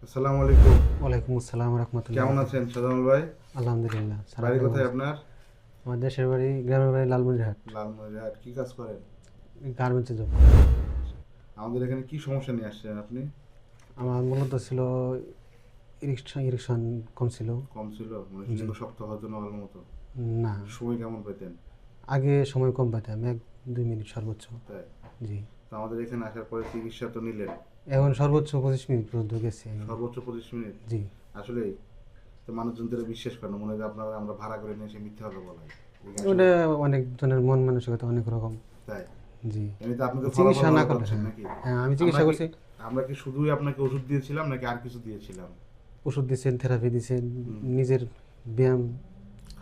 আসসালামু আলাইকুম। ওয়ালাইকুম আসসালাম রহমতুল্লাহ। কেমন আছেন সাজানুল ভাই? আলহামদুলিল্লাহ। বাড়ি কোথায় আপনার? আমার দেশের বাড়ি, গ্রামের বাড়ি লালমনিরহাট। লালমনিরহাট। কি কাজ করেন? গার্মেন্টসে জব। আমাদের এখানে কি সমস্যা নিয়ে আসছেন আপনি? আমার মূলত ছিল ইরেকশন কম ছিল। কম ছিল মানে লিঙ্গ শক্ত হওয়ার জন্য ভালো মতো? না, সময় কেমন পেতেন? আগে সময় কম পাইতাম, 1-2 মিনিট সর্বোচ্চ। তাই? জি। তো আমাদের এখানে আসার পরে চিকিৎসা তো নিলেন? এখন সর্বোচ্চ 25 মিনিট পর্যন্ত গেছি আমি। সর্বোচ্চ 25 মিনিট? জি। আসলে তো মানুষজন তো এটা বিশ্বাস করে না, মনে হয় যে আপনারা আমরা ভাড়া করে নিয়ে এসে মিথ্যা কথা বলাই। ওটা অনেক জনের মন মানসিকতা অনেক রকম। তাই? জি। এমনিতে আপনি তো ফলাফল চিকিৎসা না ভালো করলে, পাচ্ছেন হ্যাঁ নাকি? হ্যাঁ, আমি চিকিৎসা করছি। আমরা কি শুধুই আপনাকে ওষুধ দিয়েছিলাম নাকি আর কিছু দিয়েছিলাম? ওষুধ দিচ্ছেন, থেরাপি দিচ্ছেন, নিজের ব্যায়াম,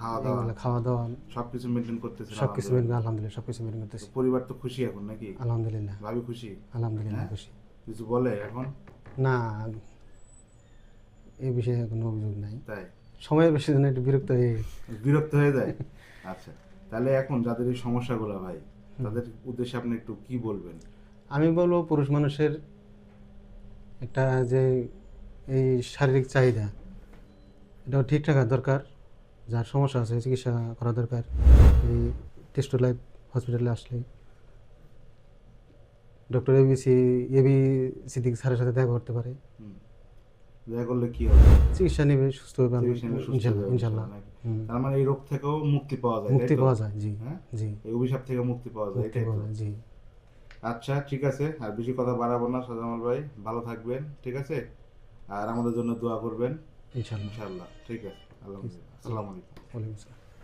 খাওয়া দাওয়া এগুলো খাওয়া দাওয়া সবকিছু মেনটেন করতেছেন? সব কিছু মেনটেন, আলহামদুলিল্লাহ সব কিছু মেনটেন করতেছি। পরিবার তো খুশি এখন নাকি? আলহামদুলিল্লাহ। ভাবি খুশি? আলহামদুলিল্লাহ হ্যাঁ? খুশি। কিছু বলে এখন? না, এই বিষয়ে কোনো অভিযোগ নাই। তাই? সময়ের বেশি জন্য একটু বিরক্ত হয়ে বিরক্ত হয়ে যায়? আচ্ছা, তাহলে এখন যাদের এই সমস্যাগুলো ভাই, তাদের উদ্দেশ্যে আপনি একটু কি বলবেন? আমি বলবো, পুরুষ মানুষের একটা যে এই শারীরিক চাহিদা, এটাও ঠিক রাখা দরকার। যার সমস্যা আছে চিকিৎসা করা দরকার। এই টেস্টো লাইফ হসপিটালে আসলে ডক্টর এবি সিদ্দিক স্যারের সাথে দেখা করতে পারে। হুম। দেখা করলে কি হবে? চিকিৎসা নেবে, সুস্থ হবে চিকিৎসা নিলে সুস্থ হয়ে ইনশাল্লাহ যাবে ইনশাল্লাহ। নাকি? তার মানে এই রোগ থেকেও মুক্তি পাওয়া যায়, তাই মুক্তি তো? পাওয়া যায়, জি। হ্যাঁ? জি, এই অভিশাপ থেকে মুক্তি পাওয়া যায়, মুক্তি এটাই পাওয়া তো? যায়, জি। আচ্ছা, ঠিক আছে, আর বেশি কথা বাড়াবো না সাজামাল ভাই, ভালো থাকবেন, ঠিক আছে? আর আমাদের জন্য দোয়া করবেন ইনশাল্লাহ। ইনশাআল্লাহ। ঠিক আছে, আলহামদুলিল্লাহ। আসসালামু আলাইকুম। ওয়ালাইকুম আসসালাম।